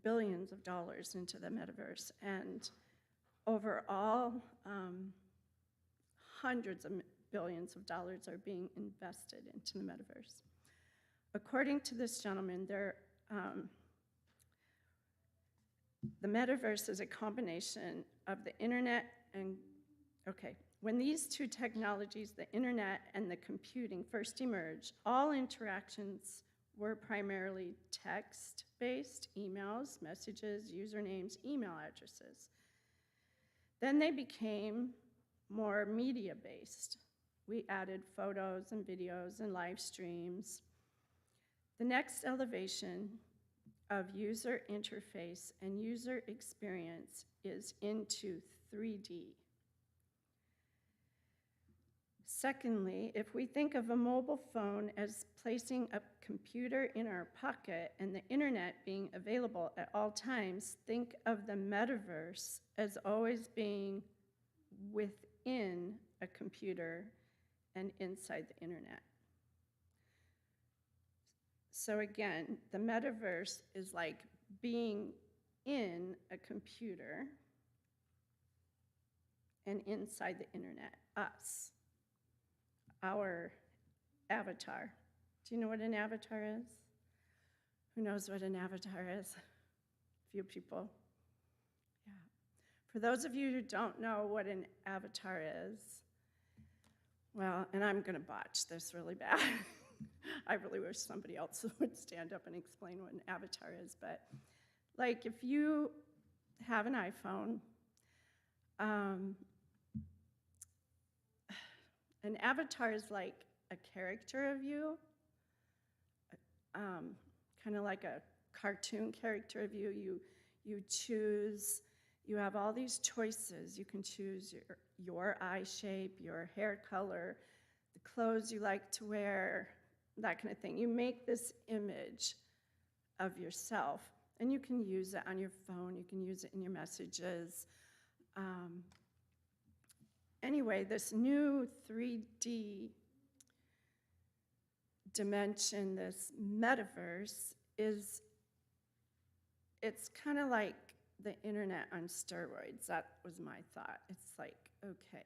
billions of dollars into the metaverse, and overall, hundreds of billions of dollars are being invested into the metaverse. According to this gentleman, the metaverse is a combination of the internet and, when these two technologies, the internet and the computing, first emerged, all interactions were primarily text-based, emails, messages, usernames, email addresses. Then they became more media-based. We added photos and videos and live streams. The next elevation of user interface and user experience is into 3D. Secondly, if we think of a mobile phone as placing a computer in our pocket and the internet being available at all times, think of the metaverse as always being within a computer and inside the internet. So again, the metaverse is like being in a computer and inside the internet, us. Our avatar. Do you know what an avatar is? Who knows what an avatar is? A few people. Yeah. For those of you who don't know what an avatar is, well, and I'm going to botch this really bad. I really wish somebody else would stand up and explain what an avatar is, but like if you have an iPhone, an avatar is like a character of you, kind of like a cartoon character of you. You choose, you have all these choices. You can choose your eye shape, your hair color, the clothes you like to wear, that kind of thing. You make this image of yourself, and you can use it on your phone. You can use it in your messages. Anyway, this new 3D dimension, this metaverse, it's kind of like the internet on steroids. That was my thought. It's like, okay,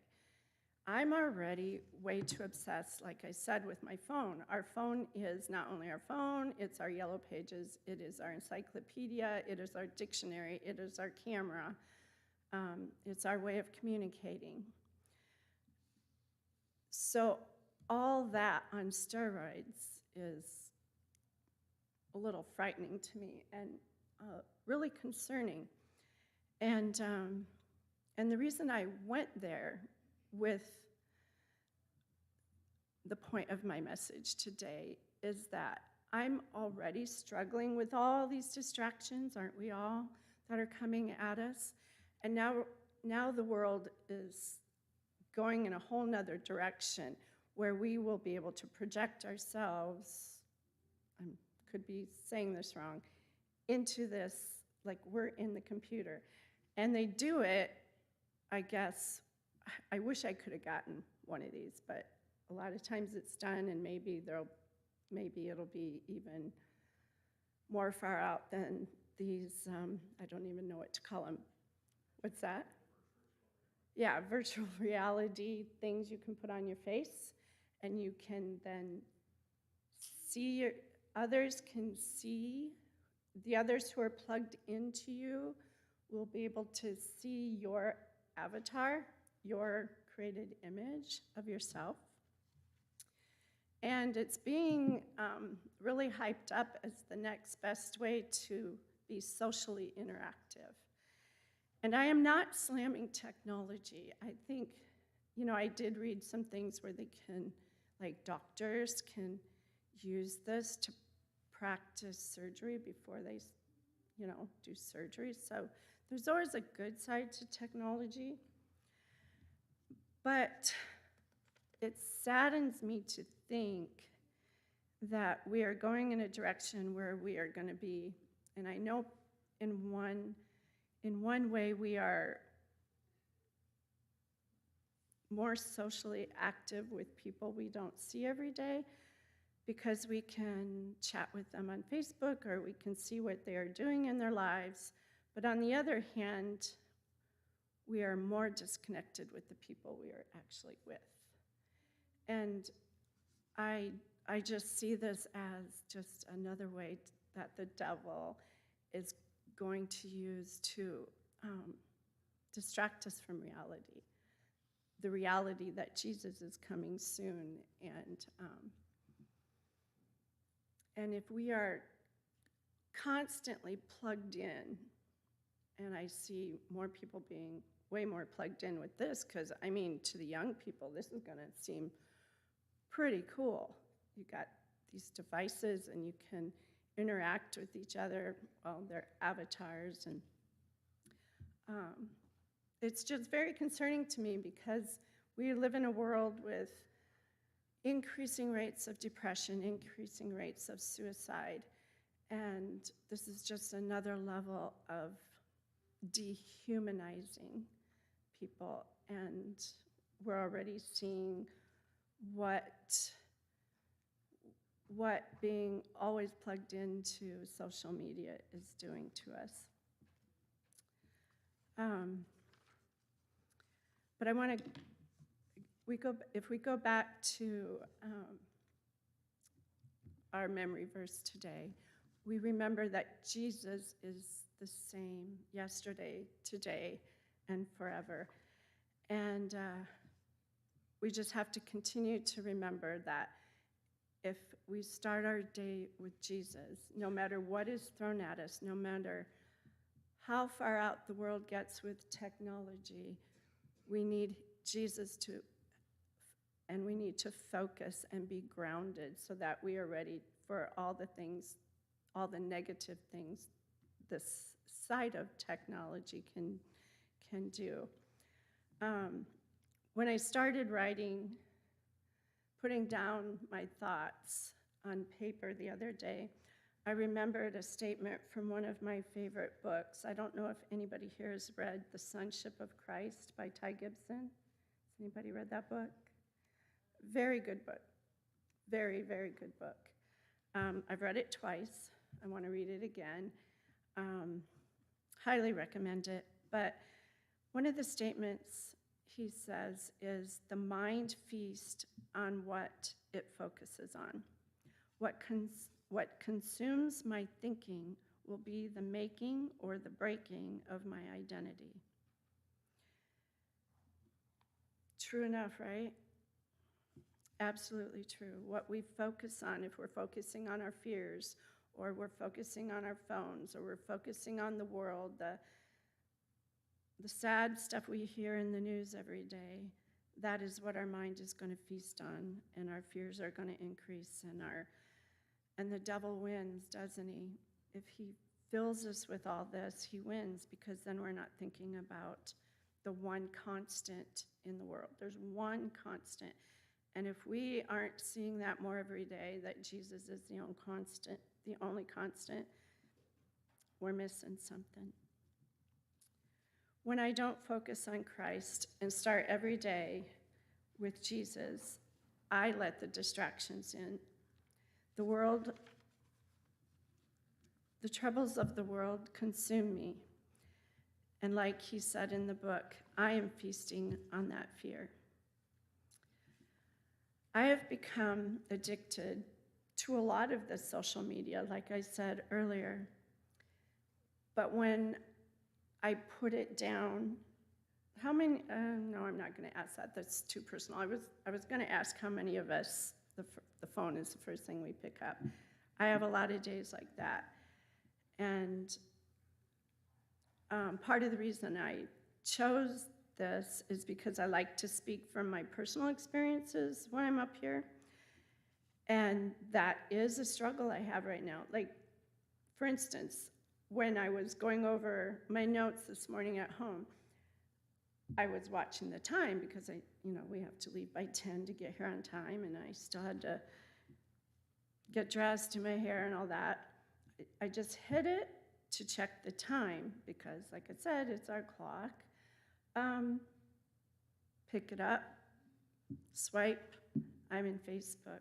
I'm already way too obsessed, like I said, with my phone. Our phone is not only our phone, it's our yellow pages, it is our encyclopedia, it is our dictionary, it is our camera, it's our way of communicating. So all that on steroids is a little frightening to me and really concerning. And the reason I went there with the point of my message today is that I'm already struggling with all these distractions, aren't we all, that are coming at us? And now the world is going in a whole nother direction where we will be able to project ourselves, I could be saying this wrong, into this, like we're in the computer. And they do it, I guess, I wish I could have gotten one of these, but a lot of times it's done, and maybe it'll be even more far out than these, I don't even know what to call them. What's that? Yeah, virtual reality things you can put on your face, and you can then see others can see, the others who are plugged into you will be able to see your avatar, your created image of yourself. And it's being really hyped up as the next best way to be socially interactive. And I am not slamming technology. I think, I did read some things where they can, like doctors can use this to practice surgery before they, do surgery. So there's always a good side to technology. But it saddens me to think that we are going in a direction where we are going to be, and I know in one way we are more socially active with people we don't see every day, because we can chat with them on Facebook or we can see what they are doing in their lives. But on the other hand, we are more disconnected with the people we are actually with. And I just see this as just another way that the devil is going to use to distract us from reality, the reality that Jesus is coming soon. And if we are constantly plugged in, and I see more people being way more plugged in with this, because, I mean, to the young people, this is going to seem pretty cool. You got these devices, and you can interact with each other, well, their avatars, and it's just very concerning to me because we live in a world with increasing rates of depression, increasing rates of suicide, and this is just another level of dehumanizing people, and we're already seeing what being always plugged into social media is doing to us. But I want to, if we go back to our memory verse today, we remember that Jesus is the same yesterday, today, and forever. And we just have to continue to remember that if we start our day with Jesus, no matter what is thrown at us, no matter how far out the world gets with technology, we need Jesus and we need to focus and be grounded so that we are ready for all the things, all the negative things this side of technology can do. When I started writing, putting down my thoughts on paper the other day, I remembered a statement from one of my favorite books. I don't know if anybody here has read The Sonship of Christ by Ty Gibson. Has anybody read that book? Very good book. Very, very good book. I've read it twice. I want to read it again. Highly recommend it. But one of the statements he says is, the mind feasts on what it focuses on. What consumes my thinking will be the making or the breaking of my identity. True enough, right? Absolutely true. What we focus on, if we're focusing on our fears, or we're focusing on our phones, or we're focusing on the world, the sad stuff we hear in the news every day, that is what our mind is going to feast on, and our fears are going to increase, and the devil wins, doesn't he? If he fills us with all this, he wins, because then we're not thinking about the one constant in the world. There's one constant. And if we aren't seeing that more every day, that Jesus is the only constant, we're missing something. When I don't focus on Christ and start every day with Jesus, I let the distractions in. The troubles of the world consume me. And like he said in the book, I am feasting on that fear. I have become addicted to a lot of the social media, like I said earlier. But when I put it down, how many, no, I'm not going to ask that. That's too personal. I was going to ask how many of us, the phone is the first thing we pick up. I have a lot of days like that. And part of the reason I chose this is because I like to speak from my personal experiences when I'm up here. And that is a struggle I have right now. Like, for instance, when I was going over my notes this morning at home, I was watching the time because we have to leave by 10 to get here on time, and I still had to get dressed, do my hair and all that. I just hit it to check the time because, like I said, it's our clock. Pick it up, swipe, I'm in Facebook.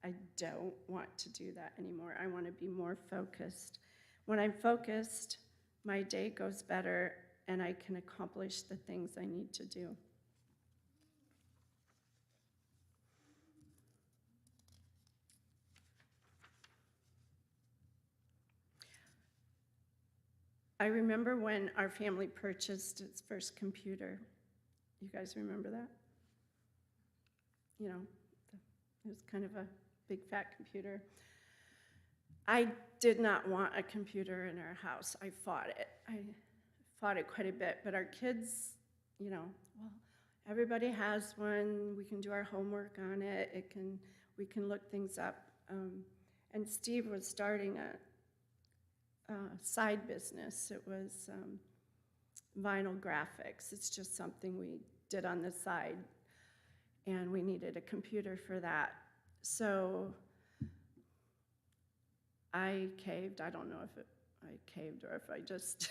I don't want to do that anymore. I want to be more focused. When I'm focused, my day goes better and I can accomplish the things I need to do. I remember when our family purchased its first computer. You guys remember that? You know, it was kind of a big fat computer. I did not want a computer in our house. I fought it. I fought it quite a bit, but our kids, well, everybody has one. We can do our homework on it. We can look things up. And Steve was starting a side business. It was vinyl graphics. It's just something we did on the side, and we needed a computer for that. So I caved. I don't know if I caved or if I just,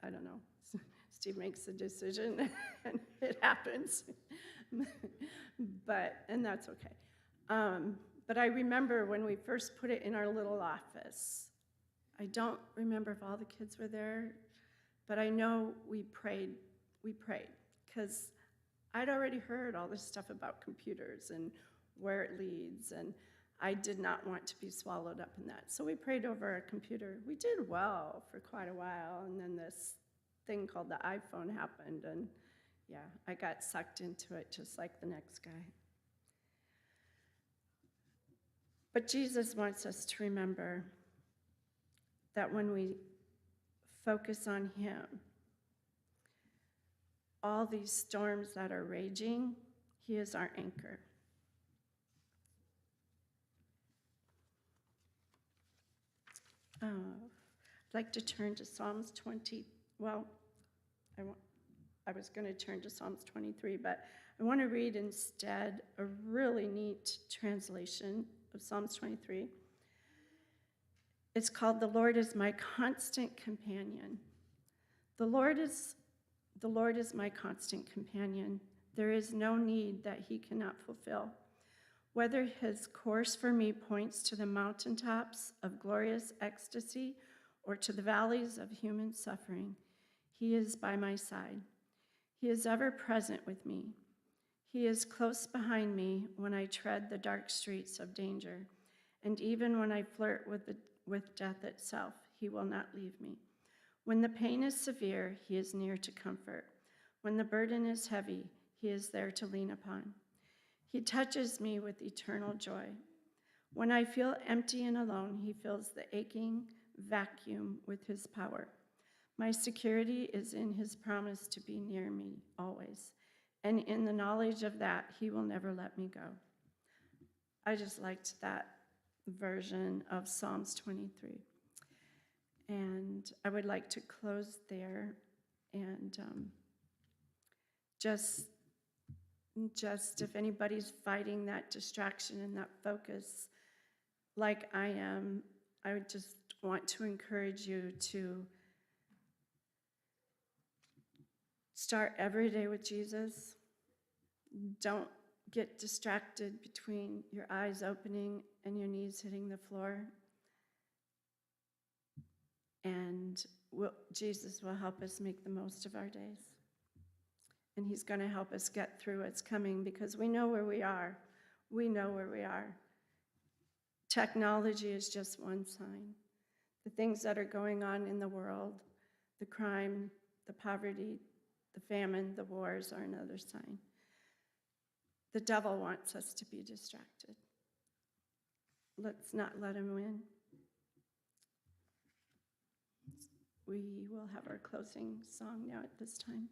I don't know. Steve makes a decision and it happens. And that's okay. But I remember when we first put it in our little office. I don't remember if all the kids were there, but I know we prayed, because I'd already heard all this stuff about computers and where it leads, and I did not want to be swallowed up in that. So we prayed over a computer. We did well for quite a while, and then this thing called the iPhone happened, and yeah, I got sucked into it just like the next guy. But Jesus wants us to remember that when we focus on him, all these storms that are raging, he is our anchor. I'd like to turn to Psalms 20. Well, I was going to turn to Psalms 23, but I want to read instead a really neat translation of Psalms 23. It's called, "The Lord is my constant companion." The Lord is my constant companion. There is no need that he cannot fulfill. Whether his course for me points to the mountaintops of glorious ecstasy or to the valleys of human suffering, he is by my side. He is ever present with me. He is close behind me when I tread the dark streets of danger, and even when I flirt with death itself, he will not leave me. When the pain is severe, he is near to comfort. When the burden is heavy, he is there to lean upon. He touches me with eternal joy. When I feel empty and alone, he fills the aching vacuum with his power. My security is in his promise to be near me always, and in the knowledge of that, he will never let me go. I just liked that version of Psalms 23. And I would like to close there and just if anybody's fighting that distraction and that focus like I am, I would just want to encourage you to start every day with Jesus. Don't get distracted between your eyes opening and your knees hitting the floor. And Jesus will help us make the most of our days. And he's going to help us get through what's coming, because we know where we are. We know where we are. Technology is just one sign. The things that are going on in the world, the crime, the poverty, the famine, the wars are another sign. The devil wants us to be distracted. Let's not let him win. We will have our closing song now at this time.